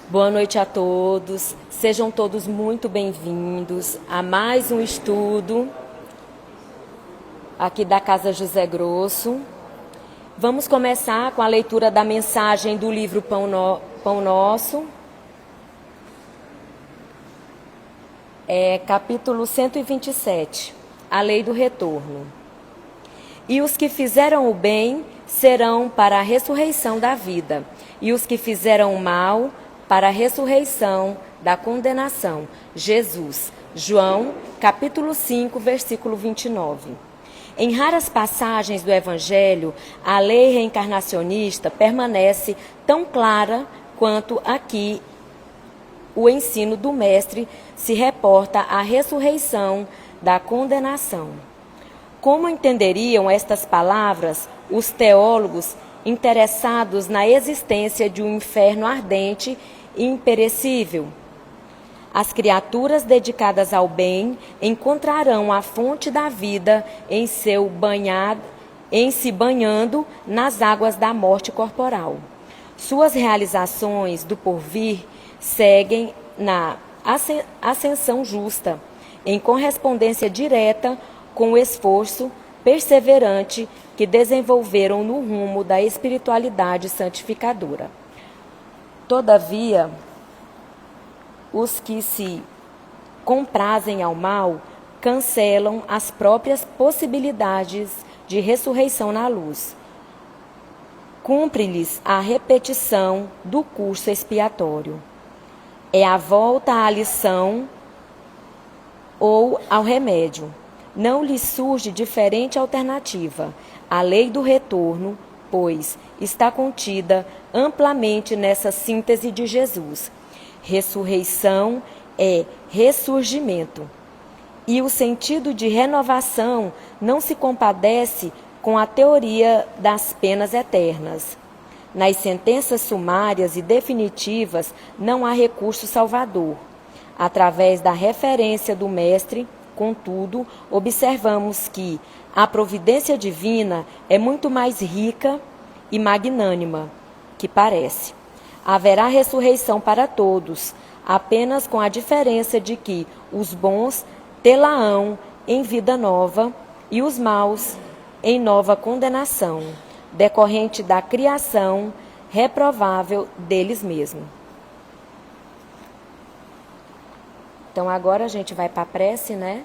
Boa noite a todos, sejam todos muito bem-vindos a mais um estudo aqui da Casa José Grosso. Vamos começar com a leitura da mensagem do livro Pão Nosso, capítulo 127, a lei do retorno. E os que fizeram o bem serão para a ressurreição da vida, e os que fizeram o mal para a ressurreição da condenação. Jesus, João, capítulo 5, versículo 29. Em raras passagens do Evangelho, a lei reencarnacionista permanece tão clara quanto aqui o ensino do Mestre se reporta à ressurreição da condenação. Como entenderiam estas palavras os teólogos interessados na existência de um inferno ardente e imperecível? As criaturas dedicadas ao bem encontrarão a fonte da vida em se banhando nas águas da morte corporal. Suas realizações do porvir seguem na ascensão justa, em correspondência direta com o esforço perseverante que desenvolveram no rumo da espiritualidade santificadora. Todavia, os que se comprazem ao mal cancelam as próprias possibilidades de ressurreição na luz. Cumpre-lhes a repetição do curso expiatório. É a volta à lição ou ao remédio. Não lhes surge diferente alternativa. A lei do retorno, pois, está contida amplamente nessa síntese de Jesus. Ressurreição é ressurgimento. E o sentido de renovação não se compadece com a teoria das penas eternas. Nas sentenças sumárias e definitivas não há recurso salvador. Através da referência do Mestre, contudo, observamos que a providência divina é muito mais rica e magnânima que parece. Haverá ressurreição para todos, apenas com a diferença de que os bons tê-la-ão em vida nova e os maus em nova condenação, decorrente da criação reprovável deles mesmos. Então agora a gente vai para a prece, né?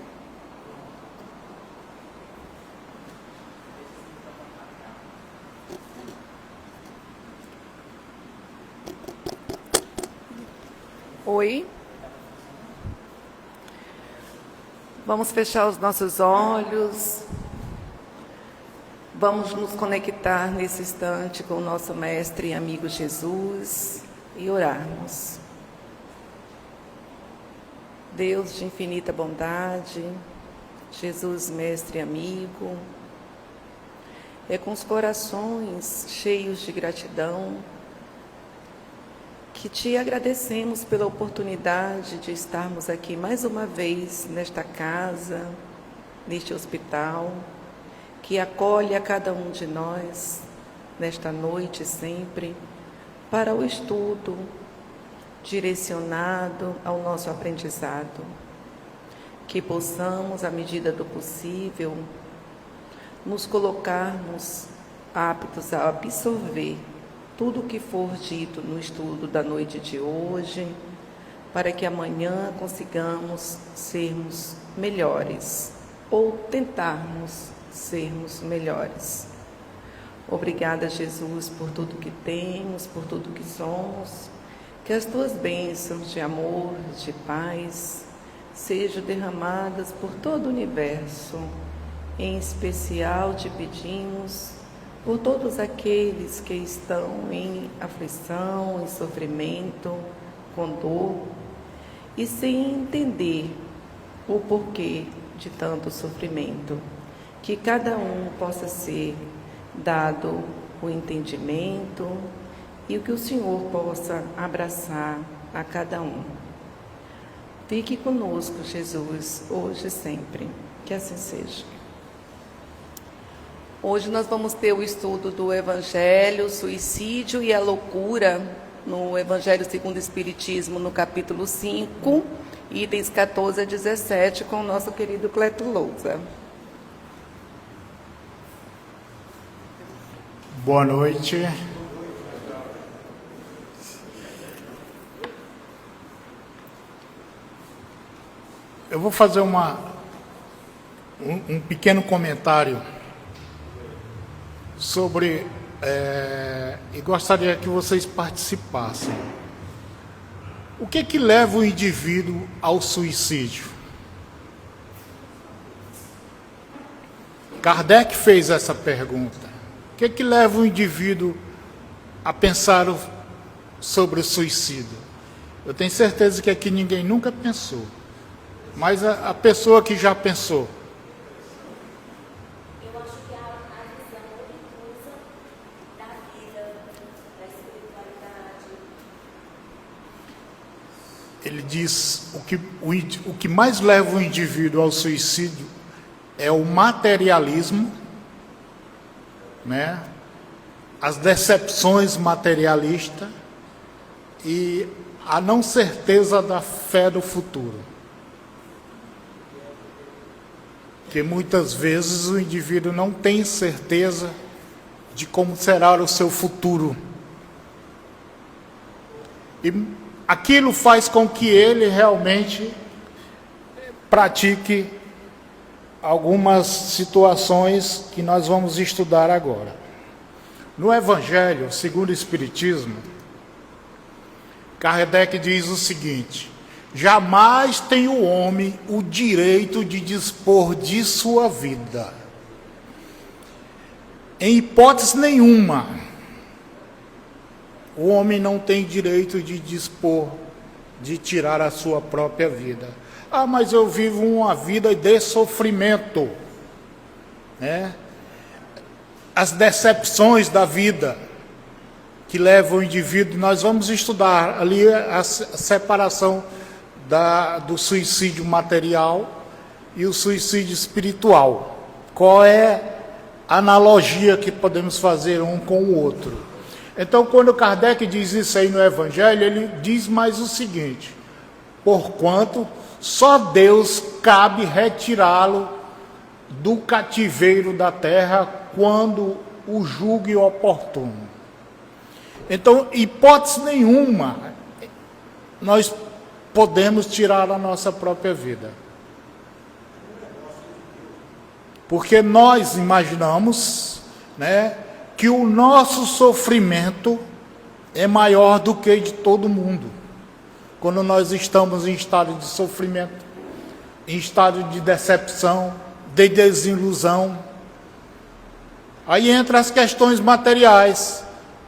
Oi. Vamos fechar os nossos olhos. Vamos nos conectar nesse instante com o nosso mestre e amigo Jesus e orarmos. Deus de infinita bondade, Jesus, mestre e amigo, é com os corações cheios de gratidão que te agradecemos pela oportunidade de estarmos aqui mais uma vez nesta casa, neste hospital, que acolhe a cada um de nós, nesta noite sempre, para o estudo direcionado ao nosso aprendizado. Que possamos, à medida do possível, nos colocarmos aptos a absorver tudo o que for dito no estudo da noite de hoje, para que amanhã consigamos sermos melhores, ou tentarmos sermos melhores. Obrigada, Jesus, por tudo que temos, por tudo que somos. Que as tuas bênçãos de amor, de paz, sejam derramadas por todo o universo. Em especial te pedimos por todos aqueles que estão em aflição, em sofrimento, com dor, e sem entender o porquê de tanto sofrimento. Que cada um possa ser dado o entendimento e o que o Senhor possa abraçar a cada um. Fique conosco, Jesus, hoje e sempre. Que assim seja. Hoje nós vamos ter o estudo do Evangelho, Suicídio e a Loucura, no Evangelho segundo o Espiritismo, no capítulo 5, itens 14 a 17, com o nosso querido Cleto Lousa. Boa noite. Eu vou fazer um pequeno comentário sobre, e gostaria que vocês participassem. O que leva o indivíduo ao suicídio? Kardec fez essa pergunta. O que leva o indivíduo a pensar sobre o suicídio? Eu tenho certeza que aqui ninguém nunca pensou. Mas a pessoa que já pensou. Eu acho que a visão obtusa da vida, da espiritualidade. Ele diz o que mais leva o indivíduo ao suicídio é o materialismo, né? As decepções materialistas e a não certeza da fé do futuro. Porque muitas vezes o indivíduo não tem certeza de como será o seu futuro. E aquilo faz com que ele realmente pratique algumas situações que nós vamos estudar agora. No Evangelho segundo o Espiritismo, Kardec diz o seguinte: jamais tem o homem o direito de dispor de sua vida. Em hipótese nenhuma, o homem não tem direito de dispor, de tirar a sua própria vida. Ah, mas eu vivo uma vida de sofrimento, né? As decepções da vida que levam o indivíduo, nós vamos estudar ali a separação do suicídio material e o suicídio espiritual. Qual é a analogia que podemos fazer um com o outro? Então, quando Kardec diz isso aí no Evangelho, ele diz mais o seguinte: porquanto só Deus cabe retirá-lo do cativeiro da terra quando o julgue oportuno. Então, hipótese nenhuma, nós podemos tirar a nossa própria vida. Porque nós imaginamos, né, que o nosso sofrimento é maior do que de todo mundo. Quando nós estamos em estado de sofrimento, em estado de decepção, de desilusão. Aí entra as questões materiais,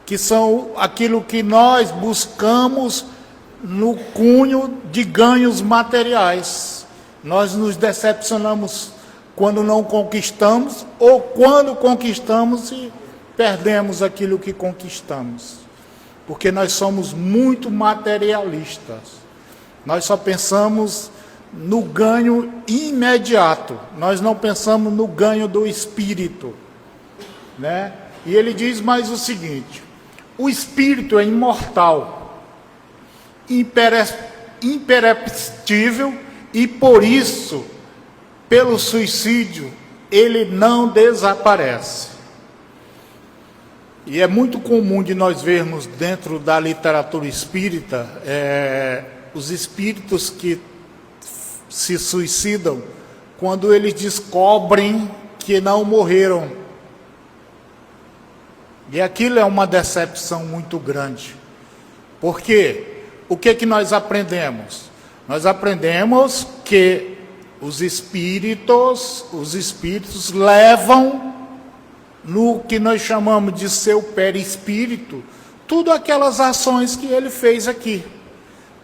que são aquilo que nós buscamos no cunho de ganhos materiais. Nós nos decepcionamos quando não conquistamos, ou quando conquistamos e perdemos aquilo que conquistamos. Porque nós somos muito materialistas. Nós só pensamos no ganho imediato. Nós não pensamos no ganho do espírito, né? E ele diz mais o seguinte: o espírito é imortal, imperceptível, e por isso, pelo suicídio, ele não desaparece. E é muito comum de nós vermos dentro da literatura espírita os espíritos que se suicidam quando eles descobrem que não morreram. E aquilo é uma decepção muito grande. Por quê? O que nós aprendemos? Nós aprendemos que os espíritos levam no que nós chamamos de seu perispírito tudo aquelas ações que ele fez aqui.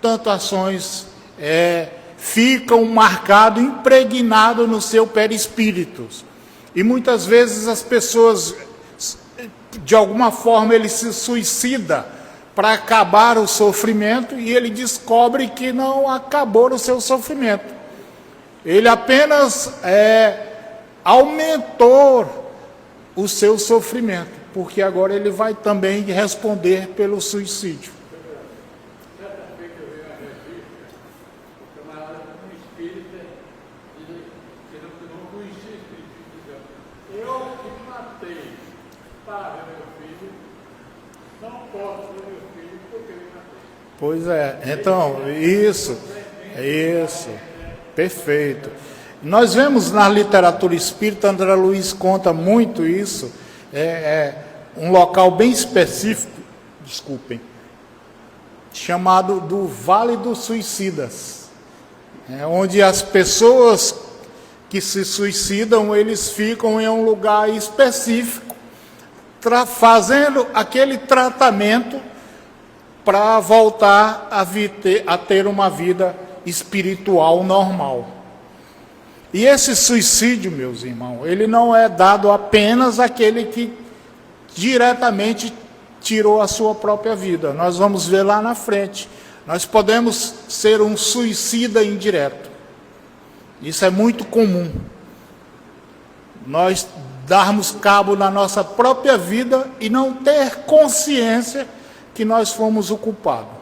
Tanto ações ficam marcadas, impregnadas no seu perispírito. E muitas vezes as pessoas, de alguma forma, ele se suicida para acabar o sofrimento, e ele descobre que não acabou o seu sofrimento. Ele apenas aumentou o seu sofrimento, porque agora ele vai também responder pelo suicídio. um espírita, que não conhecia espírito, dizendo, eu que matei para ver meu filho, não posso ver meu filho porque ele matei. Pois é, então, isso, perfeito. Nós vemos na literatura espírita, André Luiz conta muito isso, um local bem específico, chamado do Vale dos Suicidas, onde as pessoas que se suicidam, eles ficam em um lugar específico, fazendo aquele tratamento para voltar a ter uma vida espiritual normal. E esse suicídio, meus irmãos, ele não é dado apenas àquele que diretamente tirou a sua própria vida. Nós vamos ver lá na frente. Nós podemos ser um suicida indireto. Isso é muito comum. Nós darmos cabo na nossa própria vida e não ter consciência que nós fomos o culpado.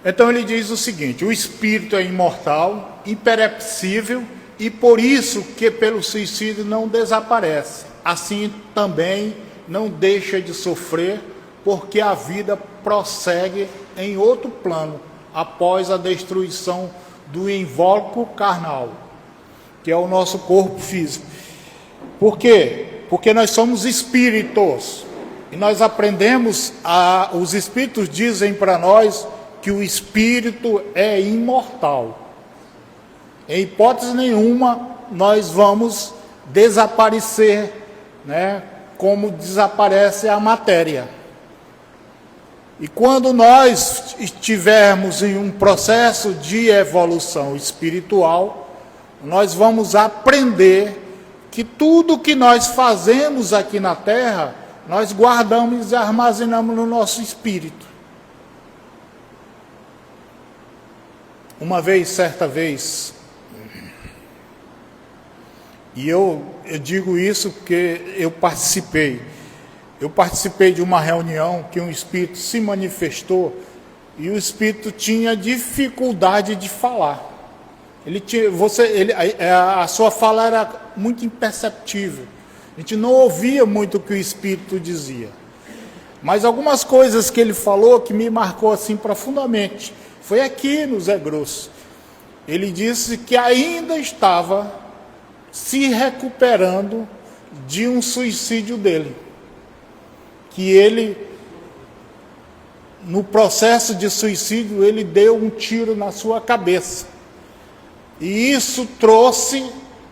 Então ele diz o seguinte: o espírito é imortal, imperecível, e por isso que pelo suicídio não desaparece. Assim também não deixa de sofrer, porque a vida prossegue em outro plano, após a destruição do invólucro carnal, que é o nosso corpo físico. Por quê? Porque nós somos espíritos, e nós aprendemos, os espíritos dizem para nós que o espírito é imortal. Em hipótese nenhuma, nós vamos desaparecer, como desaparece a matéria. E quando nós estivermos em um processo de evolução espiritual, nós vamos aprender que tudo que nós fazemos aqui na Terra, nós guardamos e armazenamos no nosso espírito. Certa vez, e eu digo isso porque eu participei de uma reunião que um espírito se manifestou e o espírito tinha dificuldade de falar. A sua fala era muito imperceptível. A gente não ouvia muito o que o espírito dizia. Mas algumas coisas que ele falou que me marcou assim profundamente. Foi aqui no Zé Grosso. Ele disse que ainda estava se recuperando de um suicídio dele. Que ele, no processo de suicídio, ele deu um tiro na sua cabeça. E isso trouxe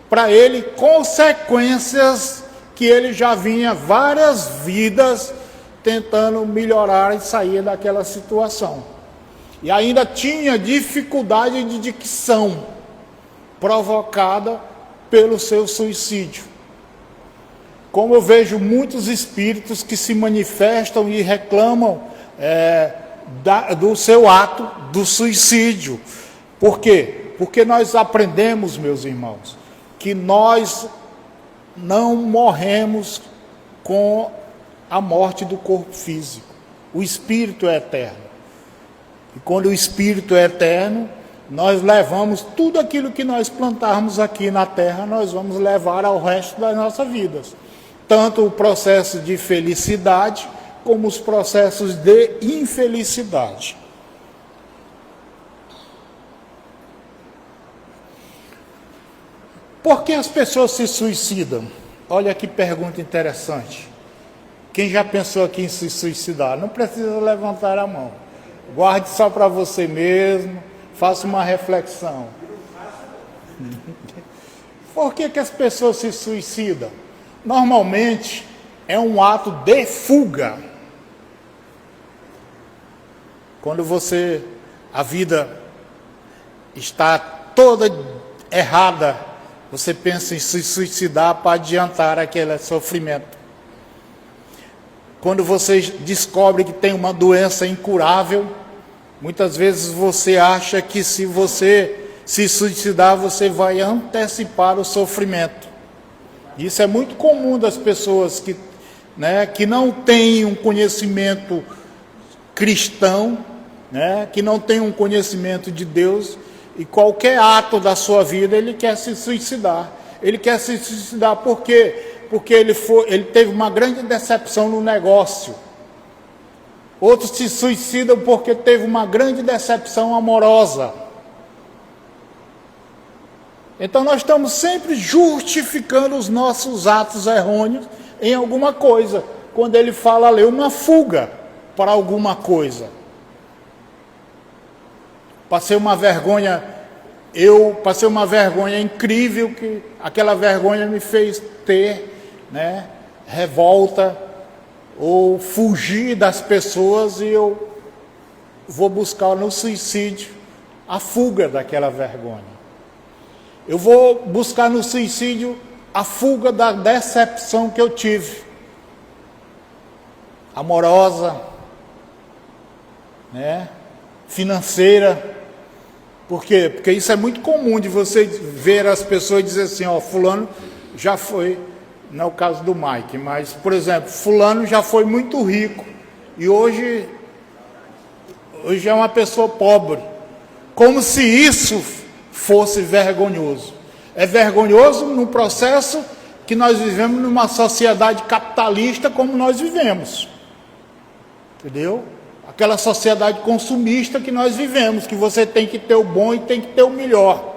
para ele consequências que ele já vinha várias vidas tentando melhorar e sair daquela situação. E ainda tinha dificuldade de dicção provocada pelo seu suicídio. Como eu vejo muitos espíritos que se manifestam e reclamam do seu ato do suicídio. Por quê? Porque nós aprendemos, meus irmãos, que nós não morremos com a morte do corpo físico. O espírito é eterno. E quando o espírito é eterno, nós levamos tudo aquilo que nós plantarmos aqui na terra, nós vamos levar ao resto das nossas vidas. Tanto o processo de felicidade, como os processos de infelicidade. Por que as pessoas se suicidam? Olha que pergunta interessante. Quem já pensou aqui em se suicidar? Não precisa levantar a mão. Guarde só para você mesmo, faça uma reflexão. Por que as pessoas se suicidam? Normalmente é um ato de fuga. Quando a vida está toda errada, você pensa em se suicidar para adiantar aquele sofrimento. Quando você descobre que tem uma doença incurável, muitas vezes você acha que se você se suicidar, você vai antecipar o sofrimento. Isso é muito comum das pessoas que não têm um conhecimento cristão, né, que não tem um conhecimento de Deus, e qualquer ato da sua vida ele quer se suicidar. Ele quer se suicidar por quê? Porque ele teve uma grande decepção no negócio. Outros se suicidam porque teve uma grande decepção amorosa. Então nós estamos sempre justificando os nossos atos errôneos em alguma coisa. Quando ele fala ali, uma fuga para alguma coisa. Passei uma vergonha incrível, que aquela vergonha me fez ter, né, revolta, ou fugir das pessoas, e eu vou buscar no suicídio a fuga daquela vergonha. Eu vou buscar no suicídio a fuga da decepção que eu tive, amorosa, né, financeira. Por quê? Porque isso é muito comum de você ver as pessoas dizer assim, ó, fulano já foi, não é o caso do Mike, mas, por exemplo, fulano já foi muito rico e hoje é uma pessoa pobre. Como se isso fosse vergonhoso. É vergonhoso no processo que nós vivemos numa sociedade capitalista como nós vivemos. Entendeu? Aquela sociedade consumista que nós vivemos, que você tem que ter o bom e tem que ter o melhor.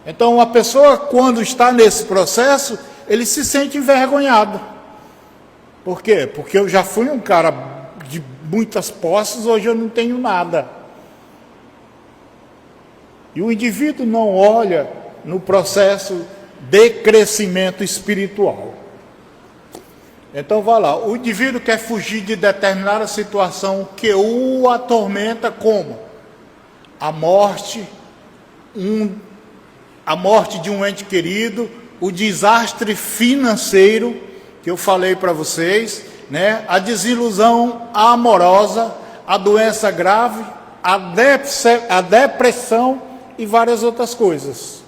Então, a pessoa, quando está nesse processo, ele se sente envergonhado. Por quê? Porque eu já fui um cara de muitas posses, hoje eu não tenho nada. E o indivíduo não olha no processo de crescimento espiritual. Então, vai lá, o indivíduo quer fugir de determinada situação que o atormenta, como? A morte de um ente querido, o desastre financeiro, que eu falei para vocês, né? A desilusão amorosa, a doença grave, a depressão e várias outras coisas.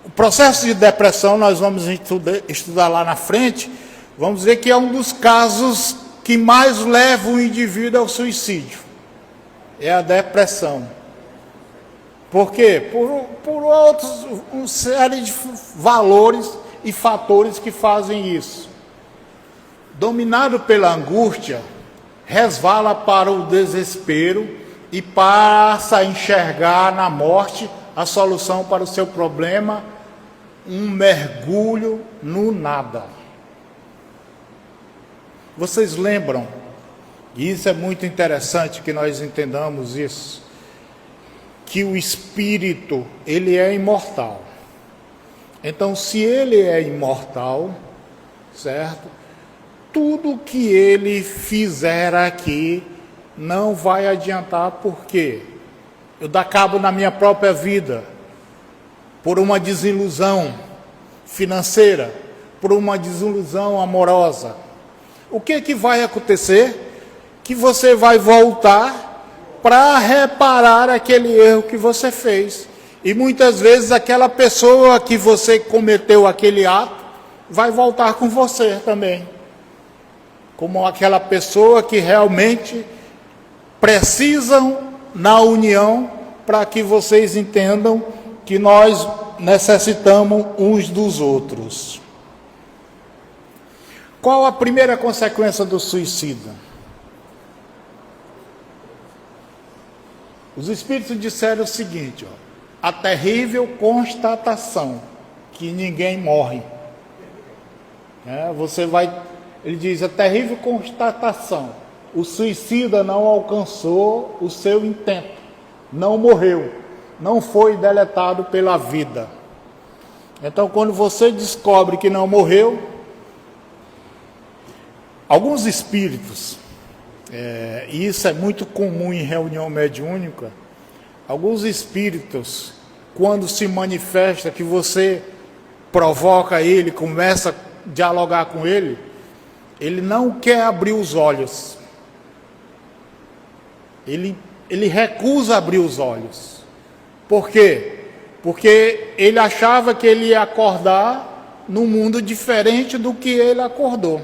O processo de depressão, nós vamos estudar lá na frente. Vamos ver que é um dos casos que mais leva o indivíduo ao suicídio. É a depressão. Por quê? Por outros, uma série de valores e fatores que fazem isso. Dominado pela angústia, resvala para o desespero e passa a enxergar na morte a solução para o seu problema, um mergulho no nada. Vocês lembram, e isso é muito interessante que nós entendamos isso, que o espírito, ele é imortal. Então, se ele é imortal, certo? Tudo que ele fizer aqui não vai adiantar, porque eu dou cabo na minha própria vida, por uma desilusão financeira, por uma desilusão amorosa. O que vai acontecer? Que você vai voltar para reparar aquele erro que você fez. E muitas vezes aquela pessoa que você cometeu aquele ato vai voltar com você também. Como aquela pessoa que realmente precisam na união, para que vocês entendam que nós necessitamos uns dos outros. Qual a primeira consequência do suicida? Os espíritos disseram o seguinte, ó, a terrível constatação que ninguém morre. Ele diz, a terrível constatação, o suicida não alcançou o seu intento, não morreu, não foi deletado pela vida. Então, quando você descobre que não morreu, alguns espíritos, e isso é muito comum em reunião mediúnica, alguns espíritos, quando se manifesta, que você provoca ele, começa a dialogar com ele, ele não quer abrir os olhos. Ele recusa abrir os olhos. Por quê? Porque ele achava que ele ia acordar num mundo diferente do que ele acordou.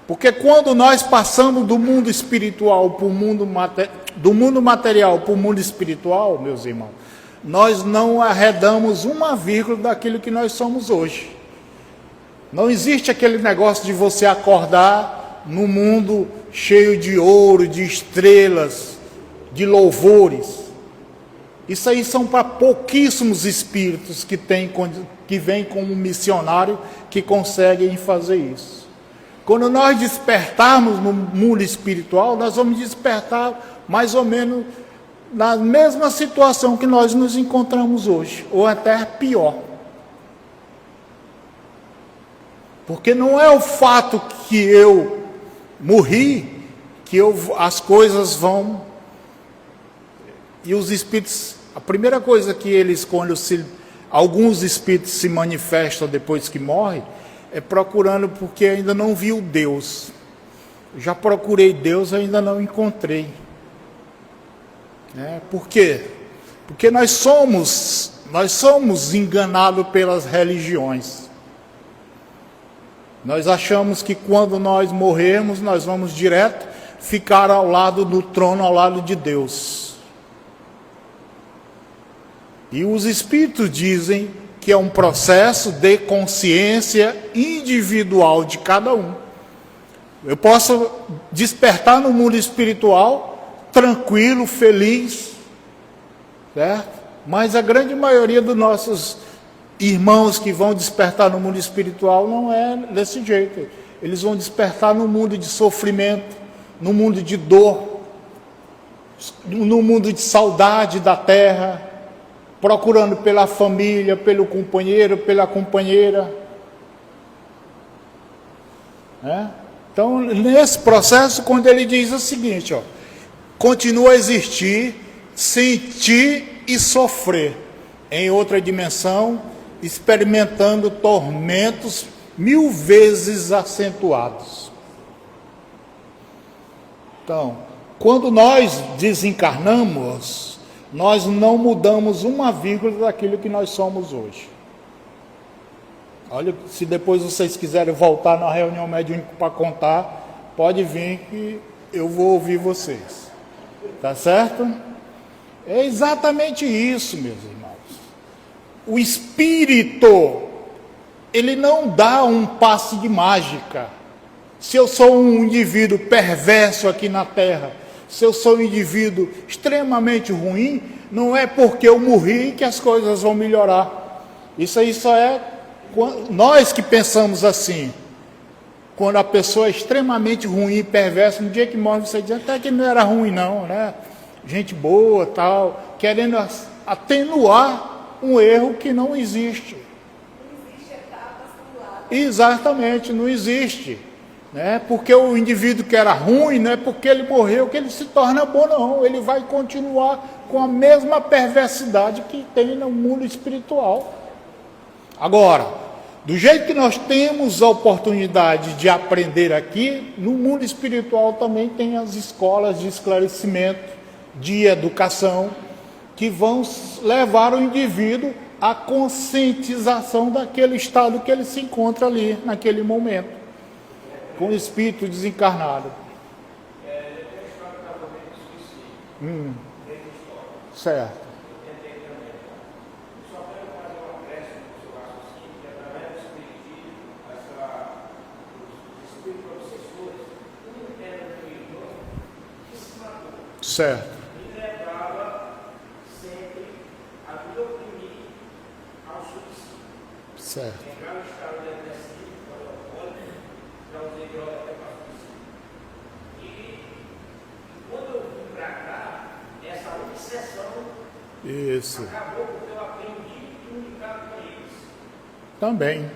Porque quando nós passamos do mundo espiritual para o mundo do mundo material para o mundo espiritual, meus irmãos, nós não arredamos uma vírgula daquilo que nós somos hoje. Não existe aquele negócio de você acordar no mundo cheio de ouro, de estrelas, de louvores. Isso aí são para pouquíssimos espíritos que vêm como missionário que conseguem fazer isso. Quando nós despertarmos no mundo espiritual, nós vamos despertar mais ou menos na mesma situação que nós nos encontramos hoje, ou até pior. Porque não é o fato que eu morri, que as coisas vão... E os espíritos, a primeira coisa que eles, alguns espíritos se manifestam depois que morrem, é procurando porque ainda não viu Deus. Já procurei Deus, ainda não encontrei. Por quê? Porque nós somos enganados pelas religiões. Nós achamos que quando nós morrermos, nós vamos direto ficar ao lado do trono, ao lado de Deus. E os espíritos dizem que é um processo de consciência individual de cada um. Eu posso despertar no mundo espiritual tranquilo, feliz, certo? Mas a grande maioria dos nossos irmãos que vão despertar no mundo espiritual não é desse jeito. Eles vão despertar no mundo de sofrimento, no mundo de dor, no mundo de saudade da terra, procurando pela família, pelo companheiro, pela companheira. Então, nesse processo, quando ele diz o seguinte, continua a existir, sentir e sofrer em outra dimensão, experimentando tormentos 1000 vezes acentuados. Então, quando nós desencarnamos, nós não mudamos uma vírgula daquilo que nós somos hoje. Olha, se depois vocês quiserem voltar na reunião mediúnica para contar, pode vir que eu vou ouvir vocês. Tá certo? É exatamente isso, meus irmãos. O espírito, ele não dá um passe de mágica. Se eu sou um indivíduo perverso aqui na Terra, se eu sou um indivíduo extremamente ruim, não é porque eu morri que as coisas vão melhorar. Isso aí só é nós que pensamos assim. Quando a pessoa é extremamente ruim e perversa, no dia que morre você diz até que não era ruim não, né? Gente boa, tal, querendo atenuar um erro que não existe. Não existe etapas puladas. Exatamente, não existe. Porque o indivíduo que era ruim, não é porque ele morreu que ele se torna bom, não. Ele vai continuar com a mesma perversidade que tem no mundo espiritual. Agora, do jeito que nós temos a oportunidade de aprender aqui, no mundo espiritual também tem as escolas de esclarecimento, de educação, que vão levar o indivíduo à conscientização daquele estado que ele se encontra ali, naquele momento, com o espírito desencarnado. Certo. Certo. E levava sempre a me oprimir ao suicídio. Certo. Entrar no estado depressivo, alcoólico, já usei droga até para suicídio. E quando eu vim para cá, essa obsessão Isso. acabou porque eu aprendi comunicar com eles. Também.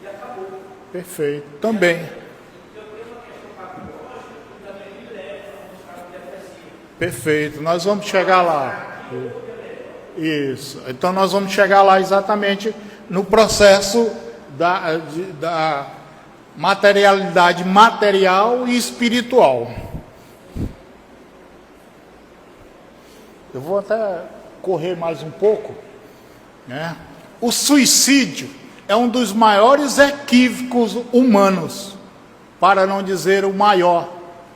E acabou. Perfeito. Também. Eu tenho uma questão patológica que também me leva a um estado depressivo. Perfeito. Nós vamos chegar lá. Isso. Então nós vamos chegar lá exatamente no processo da materialidade material e espiritual. Eu vou até correr mais um pouco, né? O suicídio é um dos maiores equívocos humanos, para não dizer o maior.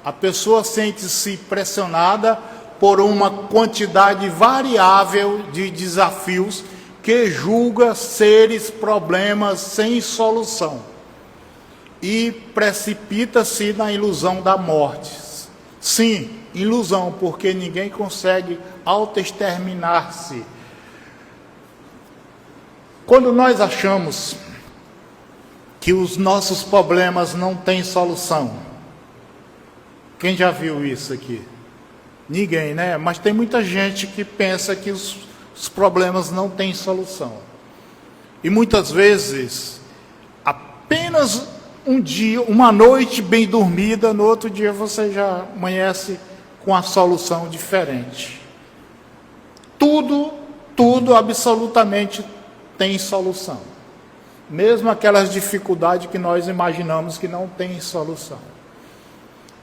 A pessoa sente-se pressionada por uma quantidade variável de desafios que julga seres problemas sem solução e precipita-se na ilusão da morte. Sim, ilusão, porque ninguém consegue autoexterminar-se. Quando nós achamos que os nossos problemas não têm solução, quem já viu isso aqui? Ninguém, né? Mas tem muita gente que pensa que os problemas não têm solução. E muitas vezes, apenas um dia, uma noite bem dormida, no outro dia você já amanhece com a solução diferente. Tudo absolutamente tem solução. Mesmo aquelas dificuldades que nós imaginamos que não tem solução.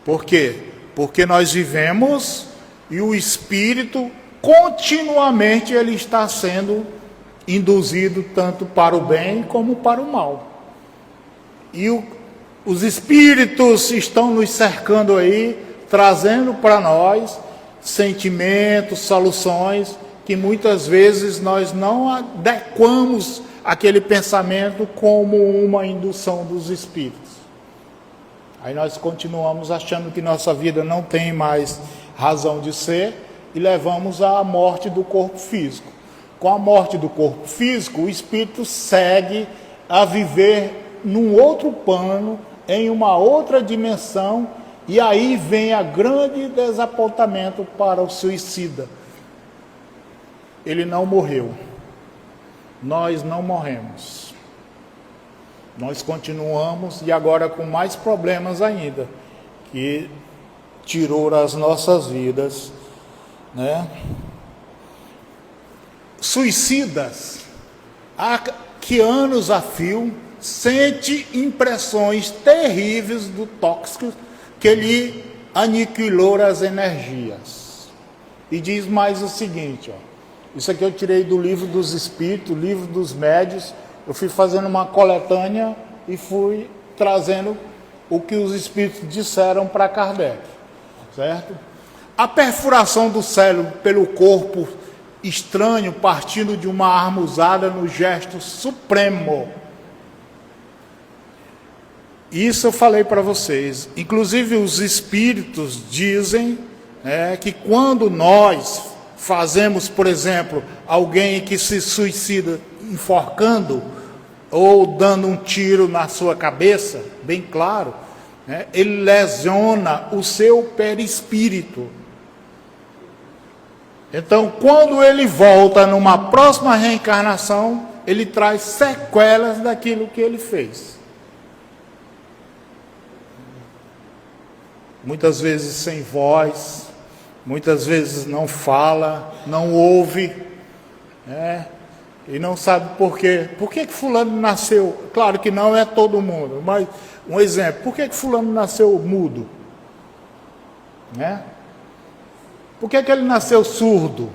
Por quê? Porque nós vivemos e o Espírito continuamente ele está sendo induzido tanto para o bem como para o mal. E os Espíritos estão nos cercando aí, trazendo para nós sentimentos, soluções, que muitas vezes nós não adequamos aquele pensamento como uma indução dos Espíritos. Aí nós continuamos achando que nossa vida não tem mais razão de ser e levamos à morte do corpo físico. Com a morte do corpo físico, o espírito segue a viver num outro plano, em uma outra dimensão, e aí vem a grande desapontamento para o suicida. Ele não morreu. Nós não morremos. Nós continuamos e agora com mais problemas ainda, que tirou as nossas vidas, né? Suicidas, há que anos a fio, sente impressões terríveis do tóxico que lhe aniquilou as energias. E diz mais o seguinte, ó, isso aqui eu tirei do livro dos Espíritos, livro dos Médios. Eu fui fazendo uma coletânea e fui trazendo o que os Espíritos disseram para Kardec, certo? A perfuração do cérebro pelo corpo estranho, partindo de uma arma usada no gesto supremo. Isso eu falei para vocês. Inclusive os Espíritos dizem, que quando nós fazemos, por exemplo, alguém que se suicida enforcando ou dando um tiro na sua cabeça, bem claro, ele lesiona o seu perispírito. Então, quando ele volta numa próxima reencarnação, ele traz sequelas daquilo que ele fez. Muitas vezes sem voz, muitas vezes não fala, não ouve, e não sabe por quê. Por que fulano nasceu? Claro que não é todo mundo, mas um exemplo. Por que fulano nasceu mudo? Por que ele nasceu surdo?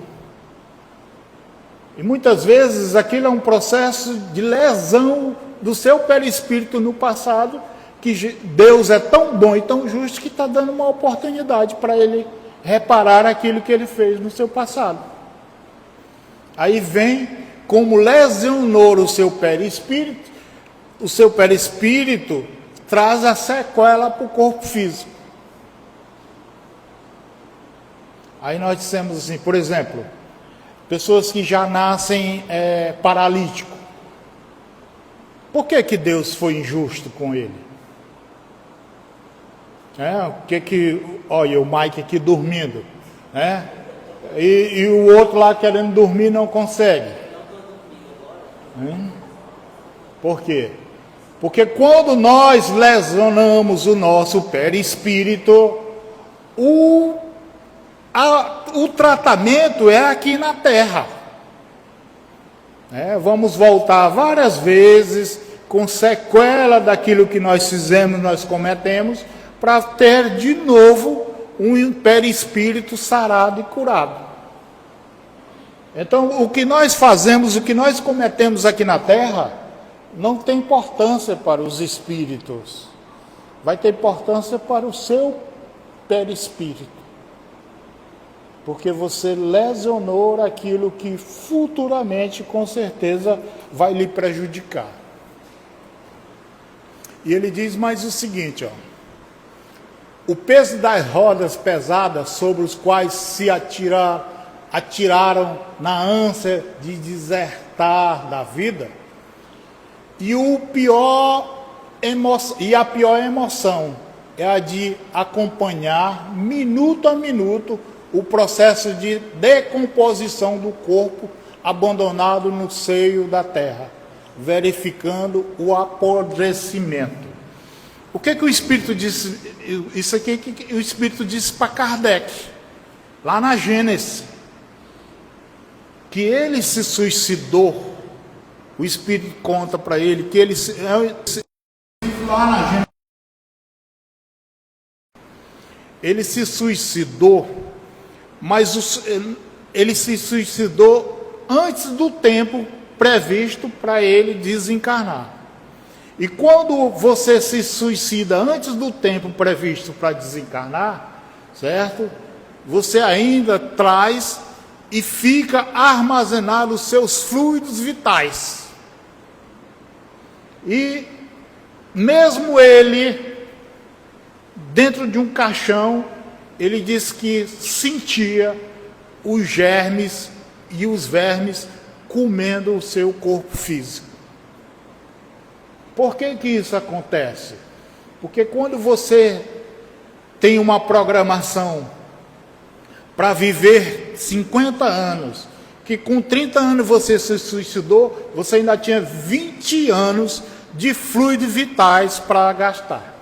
E muitas vezes aquilo é um processo de lesão do seu perispírito no passado, que Deus é tão bom e tão justo que está dando uma oportunidade para ele reparar aquilo que ele fez no seu passado. Aí vem, como lesionou o seu perispírito traz a sequela para o corpo físico. Aí nós dissemos assim, por exemplo, pessoas que já nascem paralítico. Por que Deus foi injusto com ele? Olha, o Mike aqui dormindo, e o outro lá querendo dormir não consegue. Por quê? Porque quando nós lesionamos o nosso perispírito, o tratamento é aqui na Terra. Vamos voltar várias vezes com sequela daquilo que nós fizemos, nós cometemos, para ter de novo um perispírito sarado e curado. Então, o que nós fazemos, o que nós cometemos aqui na Terra, não tem importância para os espíritos. vai ter importância para o seu perispírito. Porque você lesionou aquilo que futuramente, com certeza, vai lhe prejudicar. E ele diz mais o seguinte, ó. O peso das rodas pesadas sobre os quais se atiraram na ânsia de desertar da vida, e a pior emoção é a de acompanhar minuto a minuto o processo de decomposição do corpo abandonado no seio da terra, verificando o apodrecimento. O que o Espírito disse? Isso aqui que o Espírito disse para Kardec, lá na Gênesis, que ele se suicidou. O Espírito conta para ele que ele lá na Gênesis, ele se suicidou, mas ele se suicidou antes do tempo previsto para ele desencarnar. E quando você se suicida antes do tempo previsto para desencarnar, certo? Você ainda traz e fica armazenado os seus fluidos vitais. E mesmo ele, dentro de um caixão, ele diz que sentia os germes e os vermes comendo o seu corpo físico. Por que isso acontece? Porque quando você tem uma programação para viver 50 anos, que com 30 anos você se suicidou, você ainda tinha 20 anos de fluidos vitais para gastar.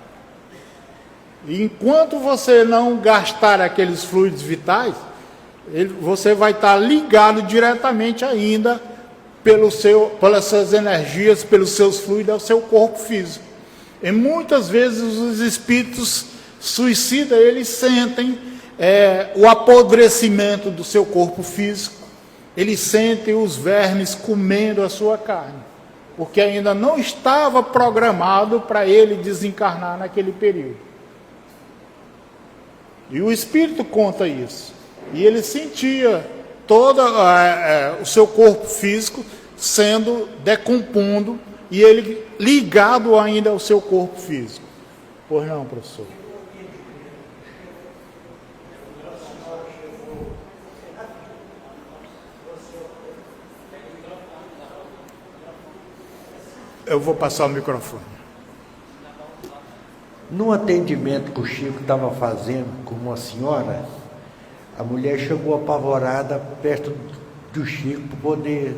E enquanto você não gastar aqueles fluidos vitais, você vai estar ligado diretamente ainda pelas suas energias, pelos seus fluidos ao seu corpo físico. E muitas vezes os espíritos suicidas, eles sentem o apodrecimento do seu corpo físico, eles sentem os vermes comendo a sua carne, porque ainda não estava programado para ele desencarnar naquele período. E o Espírito conta isso. E ele sentia todo o seu corpo físico sendo decompondo e ele ligado ainda ao seu corpo físico. Pois não, professor? Eu vou passar o microfone. No atendimento que o Chico estava fazendo com uma senhora, a mulher chegou apavorada perto do Chico para poder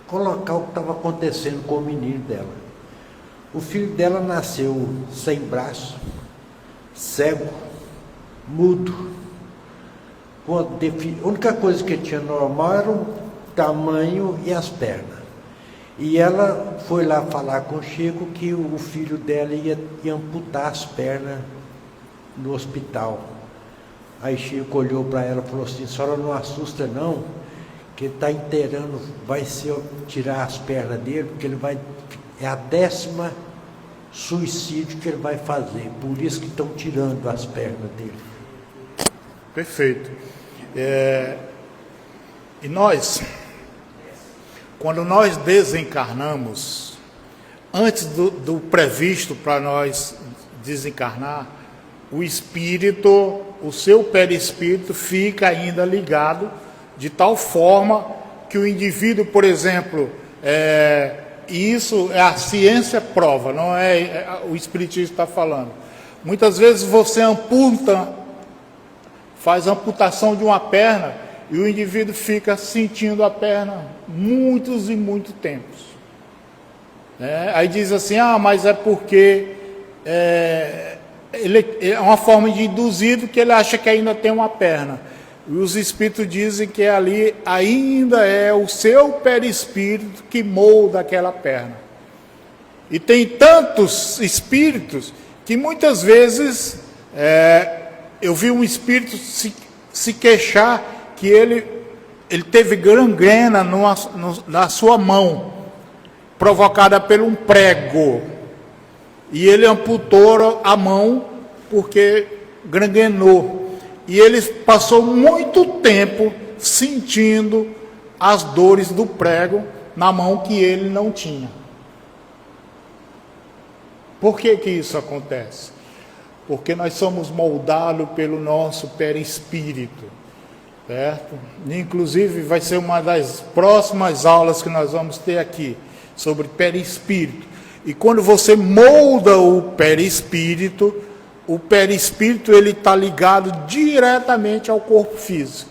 colocar o que estava acontecendo com o menino dela. O filho dela nasceu sem braço, cego, mudo. A única coisa que tinha normal era o tamanho e as pernas. E ela foi lá falar com o Chico que o filho dela ia amputar as pernas no hospital. Aí Chico olhou para ela e falou assim: a senhora não assusta não, que ele está inteirando, vai tirar as pernas dele, porque é a 10ª suicídio que ele vai fazer, por isso que estão tirando as pernas dele. Perfeito. E nós, quando nós desencarnamos, antes do previsto para nós desencarnar, o espírito, o seu perispírito fica ainda ligado de tal forma que o indivíduo, por exemplo, e isso a ciência prova, não o espiritismo está falando. Muitas vezes você faz amputação de uma perna e o indivíduo fica sentindo a perna muitos e muitos tempos. Aí diz assim, mas é porque é uma forma de induzido que ele acha que ainda tem uma perna. E os espíritos dizem que ali ainda é o seu perispírito que molda aquela perna. E tem tantos espíritos que muitas vezes eu vi um espírito se queixar que ele teve gangrena na sua mão, provocada por um prego. e ele amputou a mão porque gangrenou. E ele passou muito tempo sentindo as dores do prego na mão que ele não tinha. Por que que isso acontece? Porque nós somos moldados pelo nosso perispírito, certo? Inclusive vai ser uma das próximas aulas que nós vamos ter aqui, sobre perispírito. E quando você molda o perispírito ele está ligado diretamente ao corpo físico.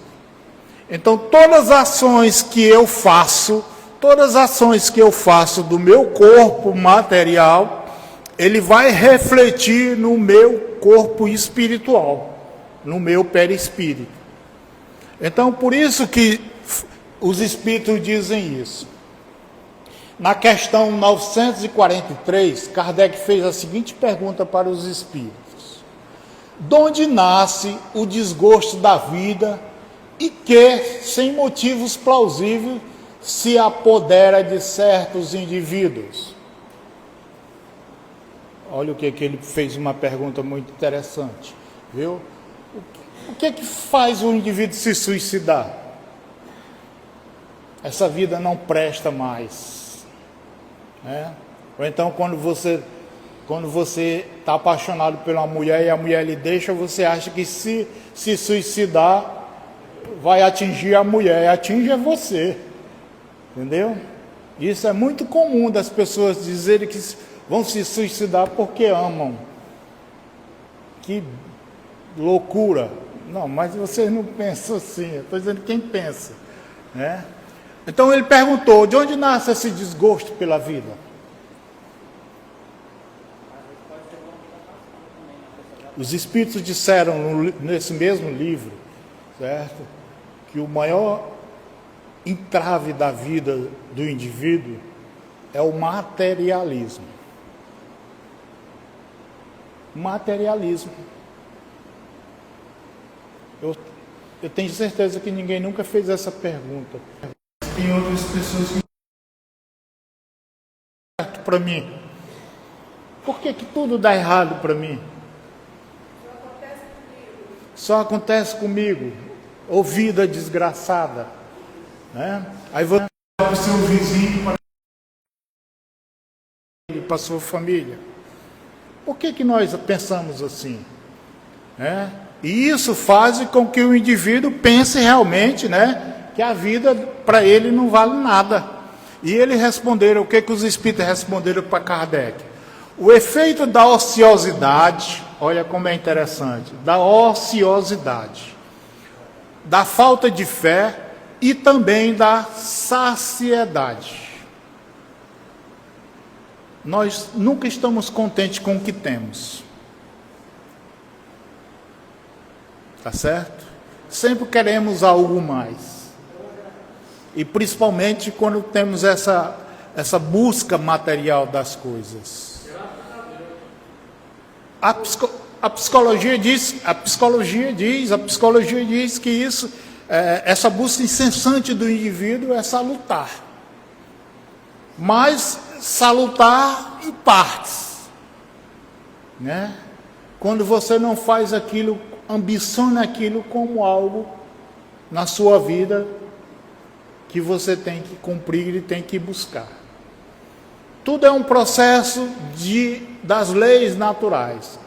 Então todas as ações que eu faço do meu corpo material, ele vai refletir no meu corpo espiritual, no meu perispírito. Então, por isso que os espíritos dizem isso. Na questão 943, Kardec fez a seguinte pergunta para os espíritos: de onde nasce o desgosto da vida e que, sem motivos plausíveis, se apodera de certos indivíduos? Olha o que ele fez, uma pergunta muito interessante, viu? O que é que faz o indivíduo se suicidar? Essa vida não presta mais, né? Ou então quando você está apaixonado por uma mulher e a mulher lhe deixa, você acha que se suicidar vai atingir a mulher, atinge a você, entendeu? Isso é muito comum das pessoas dizerem que vão se suicidar porque amam. Que loucura! Não, mas vocês não pensam assim, eu estou dizendo quem pensa, né? Então ele perguntou, de onde nasce esse desgosto pela vida? Os espíritos disseram nesse mesmo livro, certo, que o maior entrave da vida do indivíduo é o materialismo. Materialismo. Eu tenho certeza que ninguém nunca fez essa pergunta. Tem outras pessoas que certo para mim. Por que tudo dá errado para mim? Só acontece comigo. Ou vida desgraçada, né? Aí você vai para o seu vizinho, para a sua família. Por que nós pensamos assim? Né? E isso faz com que o indivíduo pense realmente, né, que a vida para ele não vale nada. E eles responderam, o que os espíritos responderam para Kardec? O efeito da ociosidade, olha como é interessante, da ociosidade, da falta de fé e também da saciedade. Nós nunca estamos contentes com o que temos. Tá certo? Sempre queremos algo mais. E principalmente quando temos essa busca material das coisas. A psicologia diz que isso, essa busca incessante do indivíduo é salutar. Mas salutar em partes, né? Quando você não faz aquilo, ambiciona aquilo como algo na sua vida que você tem que cumprir e tem que buscar. Tudo é um processo das leis naturais.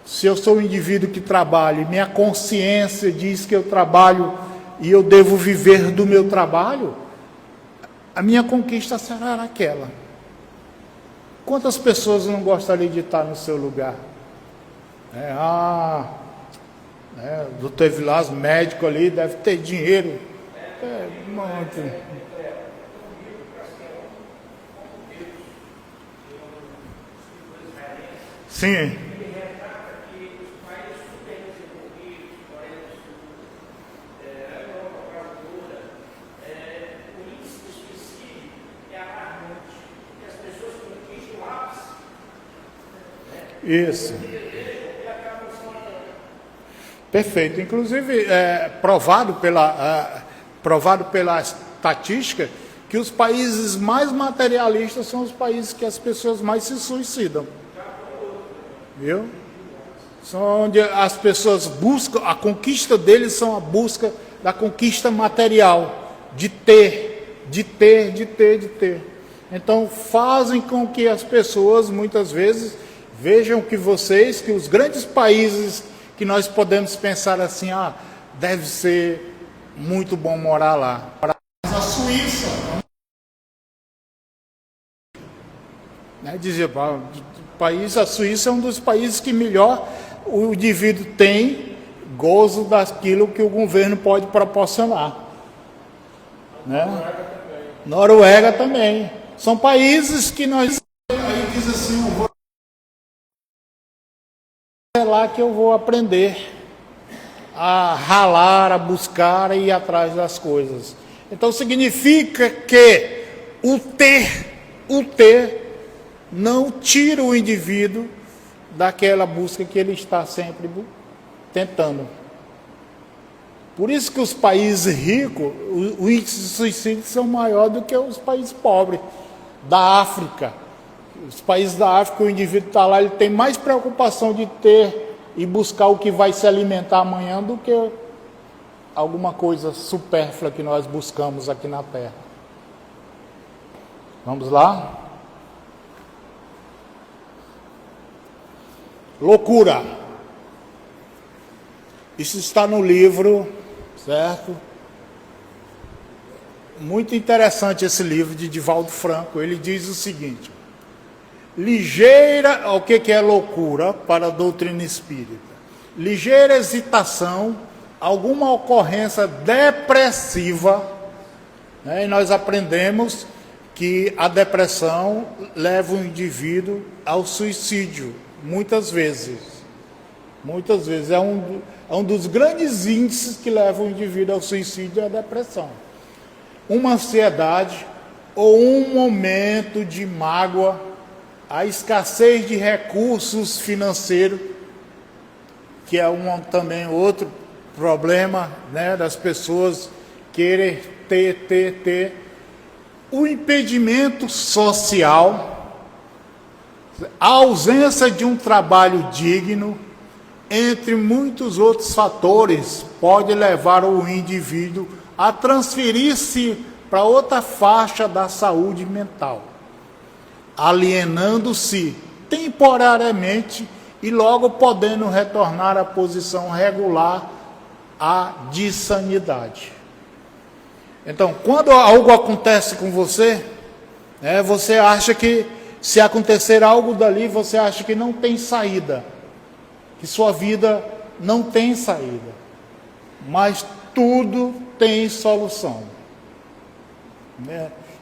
Se eu sou um indivíduo que trabalha e minha consciência diz que eu trabalho e eu devo viver do meu trabalho, a minha conquista será aquela. Quantas pessoas não gostariam de estar no seu lugar? Doutor Vilas, médico ali, deve ter dinheiro. Muito. Sim. Isso. Perfeito. Inclusive, provado pela estatística, que os países mais materialistas são os países que as pessoas mais se suicidam. Viu? São onde as pessoas buscam, a conquista deles são a busca da conquista material, de ter. Então fazem com que as pessoas muitas vezes vejam que os grandes países que nós podemos pensar assim, deve ser muito bom morar lá. A Suíça, né, dizia, a Suíça é um dos países que melhor o indivíduo tem gozo daquilo que o governo pode proporcionar. Né? Noruega também. São países que nós... Aí diz assim, é lá que eu vou aprender a ralar, a buscar e ir atrás das coisas. Então significa que o ter não tira o indivíduo daquela busca que ele está sempre tentando. Por isso que os países ricos, o índice de suicídio são maior do que os países pobres. Da África. Os países da África, o indivíduo está lá, ele tem mais preocupação de ter e buscar o que vai se alimentar amanhã do que alguma coisa supérflua que nós buscamos aqui na Terra. Vamos lá? Loucura. Isso está no livro, certo? Muito interessante esse livro de Divaldo Franco. Ele diz o seguinte: ligeira, o que é loucura para a doutrina espírita? Ligeira hesitação, alguma ocorrência depressiva, né? E nós aprendemos que a depressão leva o indivíduo ao suicídio, muitas vezes. Muitas vezes. É um dos grandes índices que leva o indivíduo ao suicídio, é a depressão. Uma ansiedade ou um momento de mágoa, a escassez de recursos financeiros, que é também outro problema, né, das pessoas querer ter, o impedimento social, a ausência de um trabalho digno, entre muitos outros fatores, pode levar o indivíduo a transferir-se para outra faixa da saúde mental, alienando-se temporariamente e logo podendo retornar à posição regular, à dissanidade. Então, quando algo acontece com você, você acha que, se acontecer algo dali, você acha que não tem saída, que sua vida não tem saída, mas tudo tem solução.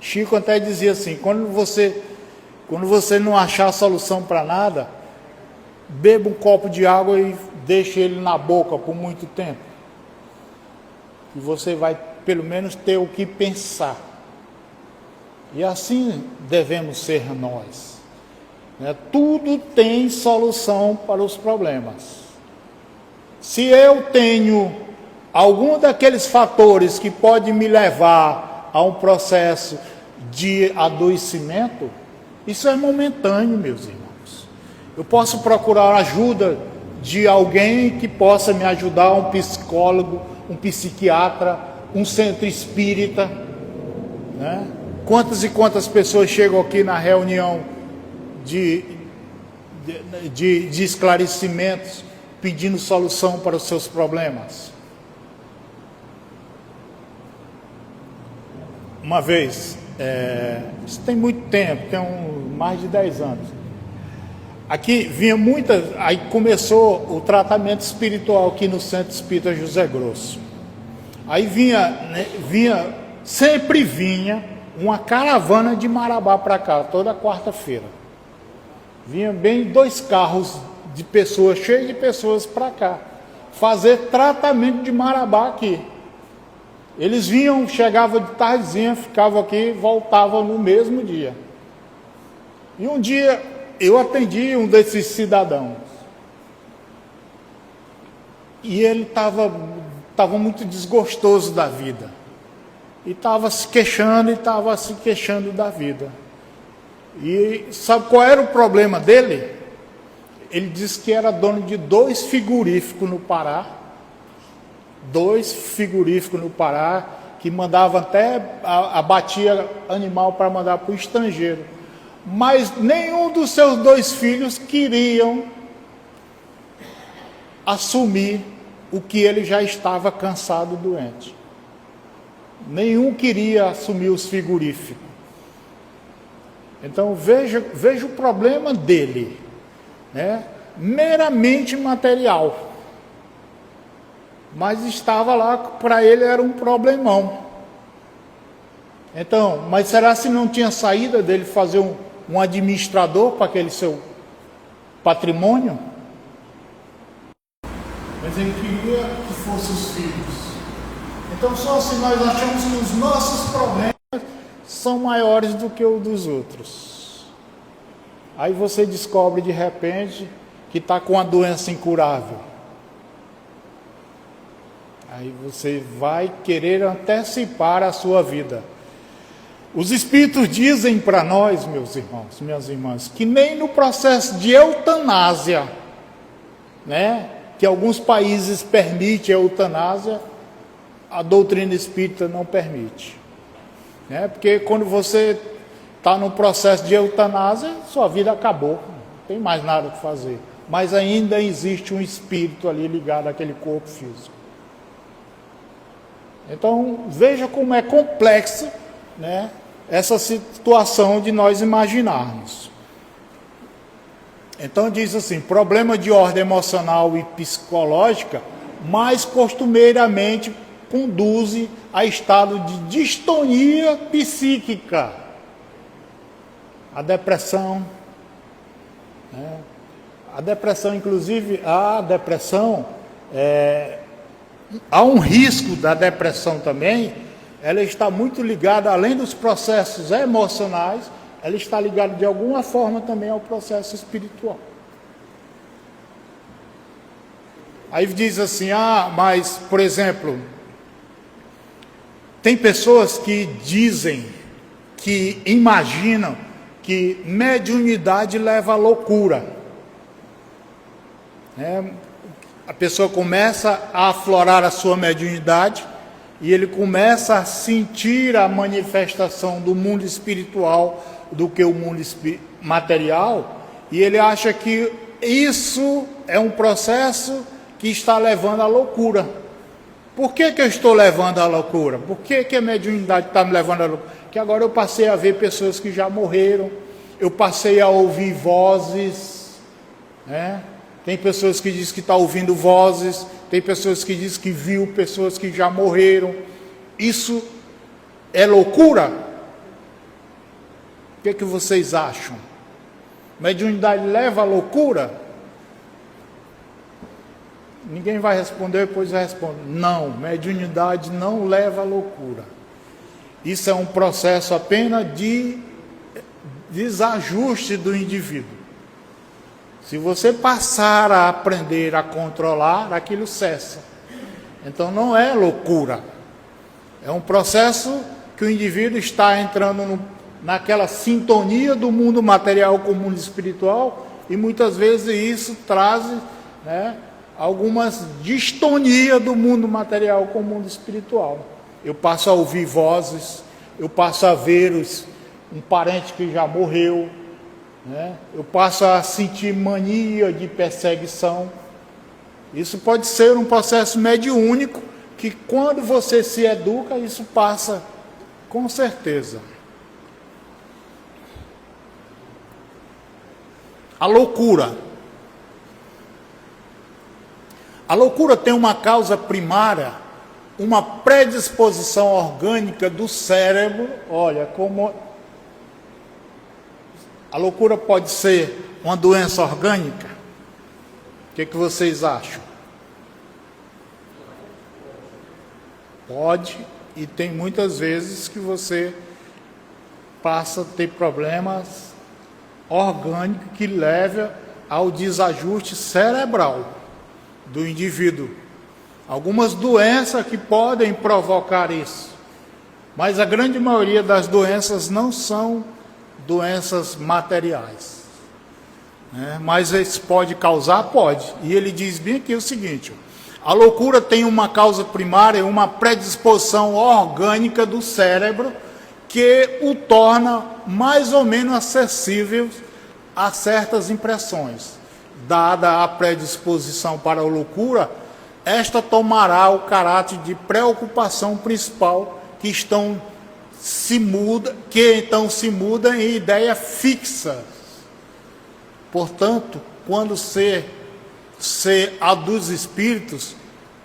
Chico até dizia assim, quando você não achar solução para nada, beba um copo de água e deixe ele na boca por muito tempo, e você vai pelo menos ter o que pensar. E assim devemos ser nós. Tudo tem solução para os problemas. Se eu tenho algum daqueles fatores que pode me levar a um processo de adoecimento, isso é momentâneo, meus irmãos. Eu posso procurar ajuda de alguém que possa me ajudar, um psicólogo, um psiquiatra, um centro espírita, né? Quantas e quantas pessoas chegam aqui na reunião de esclarecimentos, pedindo solução para os seus problemas. Uma vez, isso tem muito tempo, tem mais de 10 anos, aqui vinha aí começou o tratamento espiritual aqui no Centro Espírita José Grosso. Aí sempre vinha uma caravana de Marabá para cá, toda quarta-feira. Vinha bem 2 carros de pessoas, cheios de pessoas para cá, fazer tratamento de Marabá aqui. Eles vinham, chegavam de tardezinha, ficavam aqui, voltavam no mesmo dia. E um dia eu atendi um desses cidadãos. E ele estava muito desgostoso da vida. e estava se queixando da vida. E sabe qual era o problema dele? Ele disse que era dono de 2 frigoríficos no Pará. 2 frigoríficos no Pará, que mandava até, abatia animal para mandar para o estrangeiro. Mas nenhum dos seus 2 filhos queriam assumir o que ele já estava cansado, doente. Nenhum queria assumir os frigoríficos. Então veja o problema dele, né? Meramente material. Mas estava lá, para ele era um problemão. Então, mas será se não tinha saída dele fazer um administrador para aquele seu patrimônio? Mas ele queria que fossem os filhos. Então só se nós achamos que os nossos problemas são maiores do que os dos outros. Aí você descobre de repente que está com uma doença incurável. Aí você vai querer antecipar a sua vida. Os Espíritos dizem para nós, meus irmãos, minhas irmãs, que nem no processo de eutanásia, né, que alguns países permitem a eutanásia, a doutrina espírita não permite. Né? Porque quando você está no processo de eutanásia, sua vida acabou, não tem mais nada que fazer. Mas ainda existe um espírito ali ligado àquele corpo físico. Então, veja como é complexo, né, essa situação de nós imaginarmos. Então, diz assim, problema de ordem emocional e psicológica, mais costumeiramente conduz a estado de distonia psíquica. A depressão, né? A depressão, inclusive, há um risco da depressão também. Ela está muito ligada, além dos processos emocionais, ela está ligada de alguma forma também ao processo espiritual. Aí diz assim, mas, por exemplo, tem pessoas que dizem, que imaginam que mediunidade leva à loucura. A pessoa começa a aflorar a sua mediunidade e ele começa a sentir a manifestação do mundo espiritual do que o mundo material, e ele acha que isso é um processo que está levando à loucura. Por que eu estou levando à loucura? Por que a mediunidade está me levando à loucura? Que agora eu passei a ver pessoas que já morreram, eu passei a ouvir vozes, né? Tem pessoas que dizem que estão ouvindo vozes, tem pessoas que dizem que viu pessoas que já morreram. Isso é loucura? O que vocês acham? Mediunidade leva à loucura? Ninguém vai responder, depois vai responder. Não, mediunidade não leva à loucura. Isso é um processo apenas de desajuste do indivíduo. Se você passar a aprender a controlar, aquilo cessa. Então não é loucura. É um processo que o indivíduo está entrando naquela sintonia do mundo material com o mundo espiritual, e muitas vezes isso traz, né, algumas distonias do mundo material com o mundo espiritual. Eu passo a ouvir vozes, eu passo a ver um parente que já morreu, né? Eu passo a sentir mania de perseguição. Isso pode ser um processo mediúnico que, quando você se educa, isso passa com certeza. A loucura. A loucura tem uma causa primária, uma predisposição orgânica do cérebro. Olha, como a loucura pode ser uma doença orgânica. O que vocês acham? Pode, e tem muitas vezes que você passa a ter problemas orgânicos que levam ao desajuste cerebral do indivíduo. Algumas doenças que podem provocar isso. Mas a grande maioria das doenças não são doenças materiais. Né? Mas isso pode causar? Pode. E ele diz bem aqui o seguinte: a loucura tem uma causa primária, uma predisposição orgânica do cérebro que o torna mais ou menos acessível a certas impressões. Dada a predisposição para a loucura, esta tomará o caráter de preocupação principal que então se muda em ideia fixa. Portanto, quando se a dos espíritos,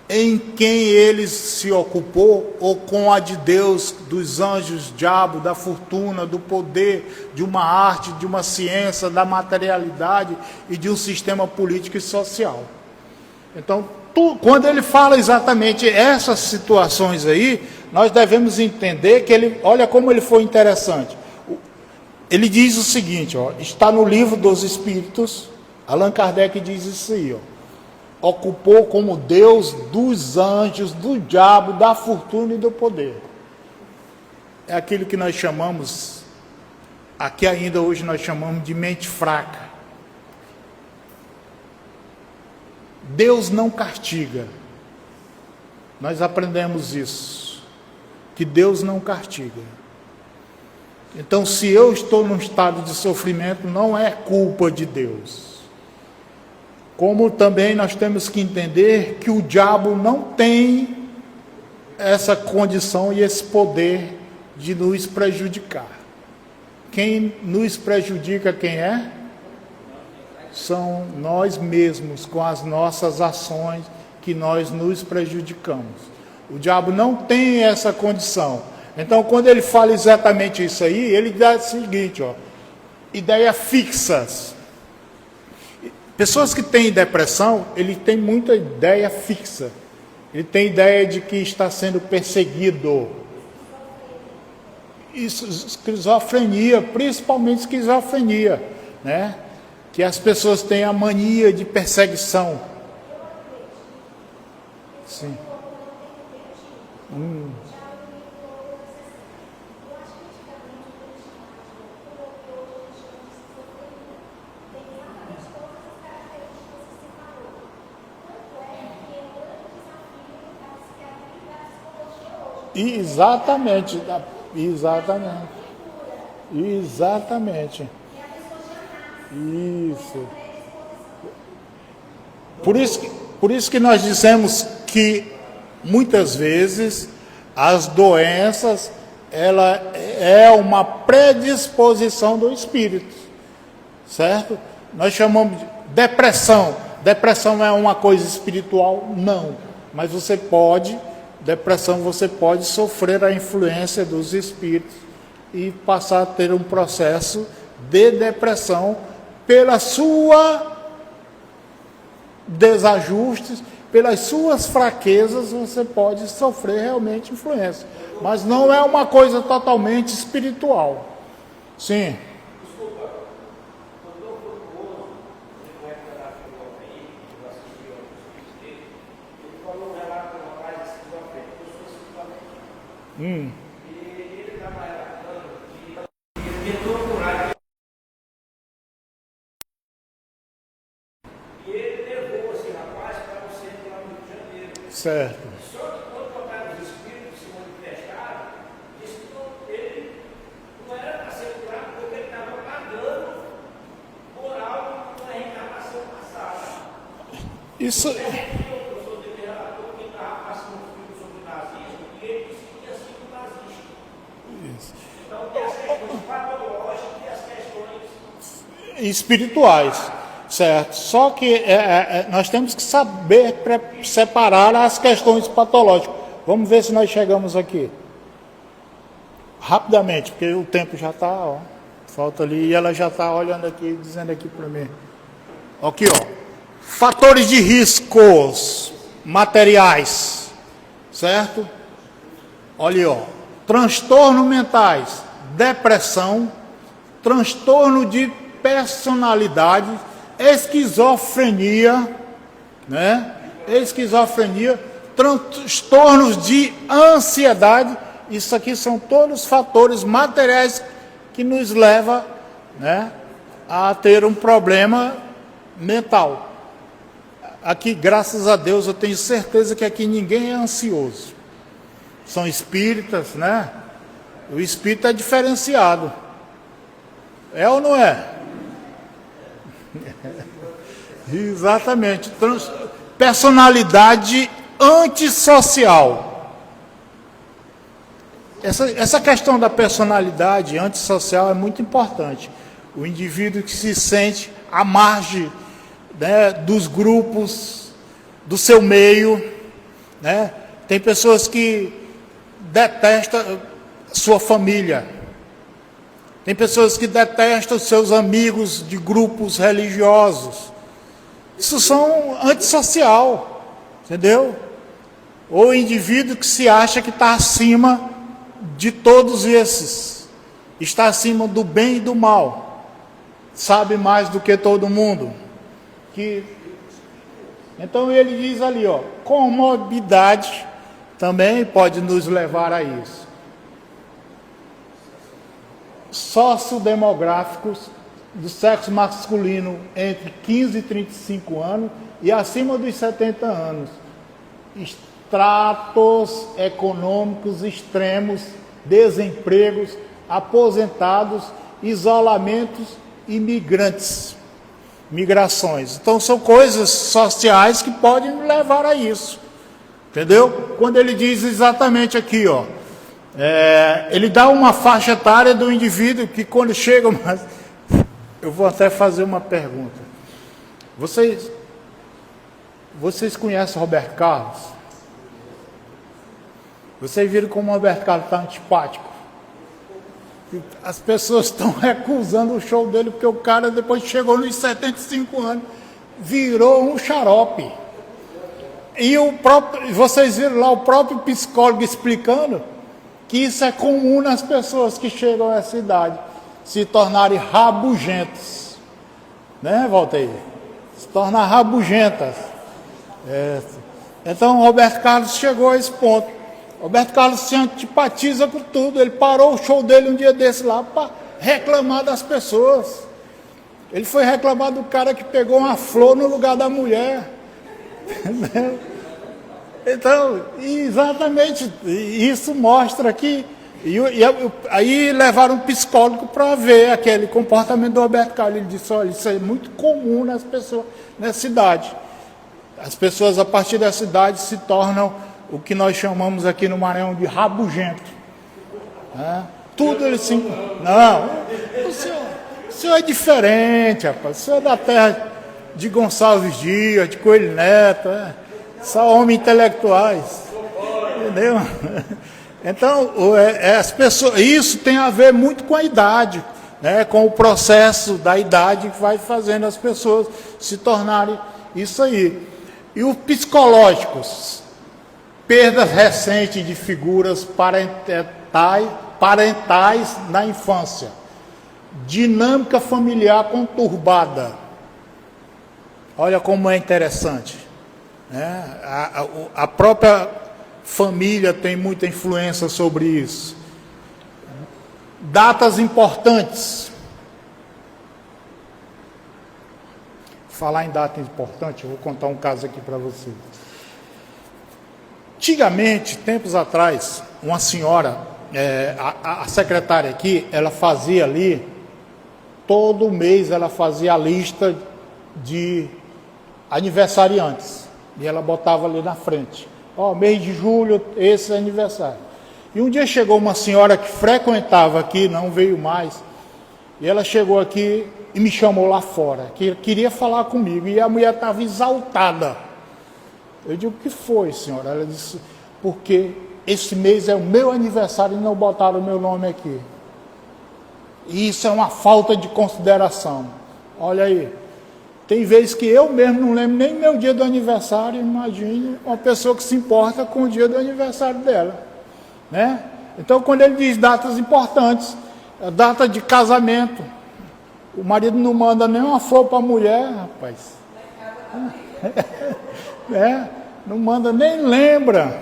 em quem ele se ocupou, ou com a de Deus, dos anjos, diabo, da fortuna, do poder, de uma arte, de uma ciência, da materialidade e de um sistema político e social. Então, quando ele fala exatamente essas situações aí, nós devemos entender que ele, olha como ele foi interessante. Ele diz o seguinte, ó, está no livro dos Espíritos, Allan Kardec diz isso aí, ó. Ocupou como Deus dos anjos, do diabo, da fortuna e do poder. É aquilo que nós chamamos, aqui ainda hoje nós chamamos de mente fraca. Deus não castiga. Nós aprendemos isso, que Deus não castiga. Então, se eu estou num estado de sofrimento, não é culpa de Deus. Como também nós temos que entender que o diabo não tem essa condição e esse poder de nos prejudicar. Quem nos prejudica, quem é? São nós mesmos, com as nossas ações, que nós nos prejudicamos. O diabo não tem essa condição. Então, quando ele fala exatamente isso aí, ele dá o seguinte, ó, ideias fixas. Pessoas que têm depressão, ele tem muita ideia fixa. Ele tem ideia de que está sendo perseguido. Isso, esquizofrenia, principalmente esquizofrenia, né? Que as pessoas têm a mania de perseguição. Sim. Exatamente. Isso. Por isso que nós dizemos que muitas vezes as doenças, ela é uma predisposição do espírito, certo? Nós chamamos de depressão. Depressão é uma coisa espiritual? Não. Mas você pode sofrer a influência dos espíritos e passar a ter um processo de depressão pela sua desajustes, pelas suas fraquezas, você pode sofrer realmente influência. Mas não é uma coisa totalmente espiritual. Sim. Certo. Só que quando os espíritos se manifestaram, disse que ele não era para ser curado porque ele estava pagando por algo na reencarnação passada. Isso. O professor de relator que estava passando um filme sobre o nazismo e ele disse que tinha sido nazista. Isso. Então tem as questões patológicas e as questões espirituais. Certo. Só que nós temos que saber separar as questões patológicas. Vamos ver se nós chegamos aqui. Rapidamente, porque o tempo já está, ó. Falta ali, e ela já está olhando aqui, dizendo aqui para mim. Aqui, ó. Fatores de riscos materiais. Certo? Olha aí, ó. Transtornos mentais, depressão, transtorno de personalidade, esquizofrenia, né? Esquizofrenia, transtornos de ansiedade Isso aqui são todos fatores materiais que nos levam, né, a ter um problema mental. Aqui, graças a Deus, eu tenho certeza que aqui ninguém é ansioso. São espíritas, né? O espírito é diferenciado. É ou não é? Exatamente. Personalidade antissocial. Essa questão da personalidade antissocial é muito importante. O indivíduo que se sente à margem, né, dos grupos, do seu meio, né? Tem pessoas que detestam sua família. Tem pessoas que detestam seus amigos de grupos religiosos. Isso são antissocial, entendeu? Ou o indivíduo que se acha que está acima de todos esses, está acima do bem e do mal, sabe mais do que todo mundo. Então ele diz ali, ó, comorbidade também pode nos levar a isso. Sociodemográficos do sexo masculino entre 15 e 35 anos e acima dos 70 anos. Estratos econômicos extremos, desempregos, aposentados, isolamentos e migrações. Então são coisas sociais que podem nos levar a isso. Entendeu? Quando ele diz exatamente aqui, ó, ele dá uma faixa etária do indivíduo que quando chega, mas eu vou até fazer uma pergunta. Vocês conhecem Roberto Carlos? Vocês viram como o Roberto Carlos está antipático? As pessoas estão recusando o show dele porque o cara, depois que chegou nos 75 anos, virou um xarope. E vocês viram lá o próprio psicólogo explicando que isso é comum nas pessoas que chegam a essa idade, se tornarem rabugentos. Né, Valteir? Se tornar rabugentas. Então, Roberto Carlos chegou a esse ponto. Roberto Carlos se antipatiza com tudo. Ele parou o show dele um dia desse lá para reclamar das pessoas. Ele foi reclamar do cara que pegou uma flor no lugar da mulher. Então, exatamente, isso mostra que... aí levaram um psicólogo para ver aquele comportamento do Roberto Carlos. Ele disse, olha, isso é muito comum nas pessoas nessa idade. As pessoas, a partir dessa idade, se tornam o que nós chamamos aqui no Maranhão de rabugento. Tudo ele se... Não, o senhor é diferente, rapaz. O senhor é da terra de Gonçalves Dias, de Coelho Neto, só homens intelectuais. Entendeu? Então, as pessoas, isso tem a ver muito com a idade, né, com o processo da idade que vai fazendo as pessoas se tornarem isso aí. E os psicológicos, perdas recentes de figuras parentais na infância, dinâmica familiar conturbada. Olha como é interessante. Né? A própria família tem muita influência sobre isso. Datas importantes. Falar em data importante, eu vou contar um caso aqui para vocês. Antigamente, tempos atrás, uma senhora, a secretária aqui, ela fazia ali, todo mês ela fazia a lista de aniversariantes. E ela botava ali na frente. Mês de julho, esse é aniversário. E um dia chegou uma senhora que frequentava aqui, não veio mais, e ela chegou aqui e me chamou lá fora, que queria falar comigo, e a mulher estava exaltada. Eu digo, o que foi, senhora? Ela disse, porque esse mês é o meu aniversário e não botaram o meu nome aqui. E isso é uma falta de consideração. Olha aí, tem vezes que eu mesmo não lembro nem meu dia do aniversário, imagine uma pessoa que se importa com o dia do aniversário dela. Né? Então, quando ele diz datas importantes, a data de casamento, o marido não manda nem uma flor para a mulher, rapaz. Não manda, nem lembra.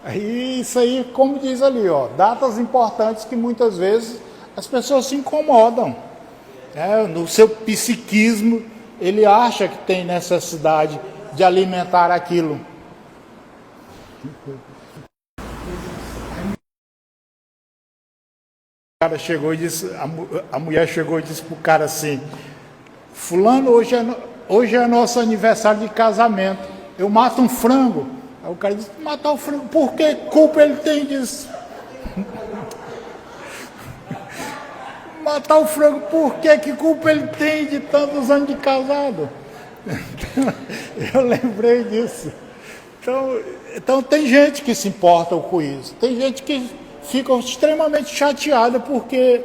Aí, isso aí, como diz ali, ó, datas importantes que muitas vezes as pessoas se incomodam. No seu psiquismo, ele acha que tem necessidade de alimentar aquilo. O cara chegou e disse, a mulher chegou e disse pro cara assim: fulano, hoje é nosso aniversário de casamento, eu mato um frango. Aí o cara disse: matar o frango, por que culpa ele tem disso? Matar o frango, por que culpa ele tem de tantos anos de casado? Eu lembrei disso. Então tem gente que se importa com isso. Tem gente que fica extremamente chateada porque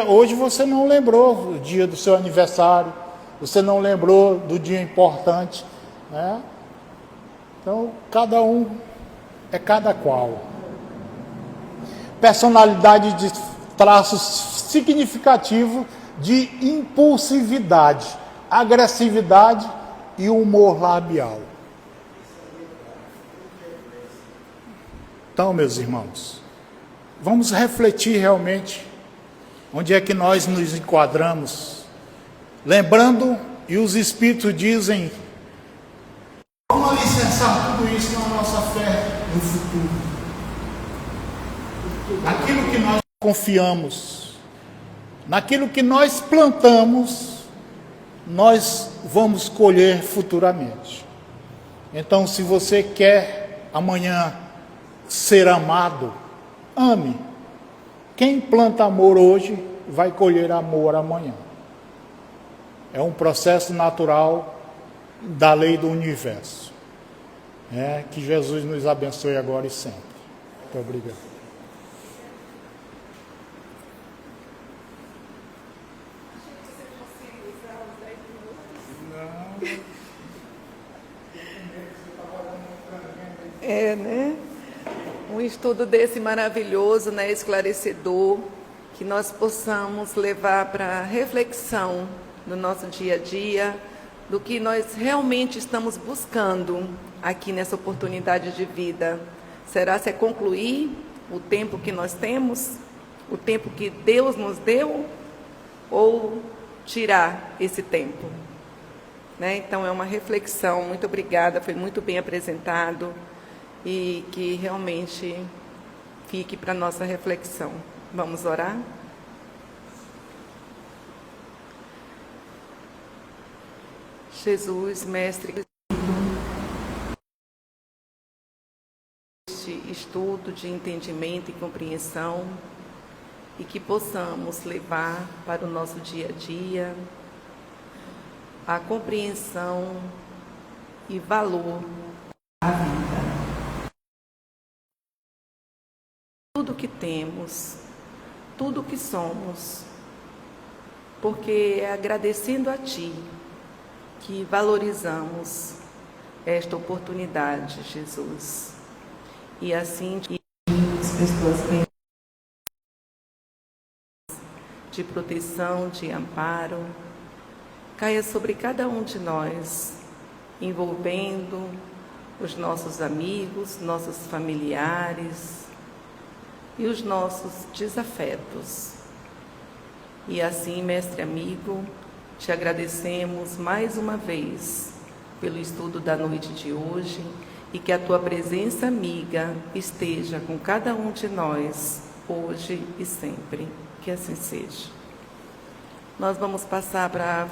hoje você não lembrou o dia do seu aniversário, você não lembrou do dia importante, né? Então, cada um é cada qual. Personalidade de traços significativos de impulsividade, agressividade e humor labial. Então, meus irmãos, vamos refletir realmente onde é que nós nos enquadramos. Lembrando, e os Espíritos dizem, vamos alicerçar tudo isso na nossa fé no futuro. Naquilo que nós confiamos, naquilo que nós plantamos, nós vamos colher futuramente. Então, se você quer amanhã ser amado, ame. Quem planta amor hoje vai colher amor amanhã. É um processo natural da lei do universo. Que Jesus nos abençoe agora e sempre. Muito obrigado. Né? Um estudo desse maravilhoso, né, esclarecedor, que nós possamos levar para reflexão no nosso dia a dia, do que nós realmente estamos buscando aqui nessa oportunidade de vida. Será se é concluir o tempo que nós temos, o tempo que Deus nos deu, ou tirar esse tempo? Né? Então é uma reflexão. Muito obrigada, foi muito bem apresentado. E que realmente fique para a nossa reflexão. Vamos orar? Jesus, Mestre, este estudo de entendimento e compreensão, e que possamos levar para o nosso dia a dia a compreensão e valor da vida. Tudo que temos, tudo que somos, porque é agradecendo a Ti que valorizamos esta oportunidade, Jesus. E assim, as pessoas bem de proteção, de amparo, caia sobre cada um de nós, envolvendo os nossos amigos, nossos familiares e os nossos desafetos. E assim, mestre amigo, te agradecemos mais uma vez pelo estudo da noite de hoje, e que a tua presença amiga esteja com cada um de nós, hoje e sempre. Que assim seja. Nós vamos passar para a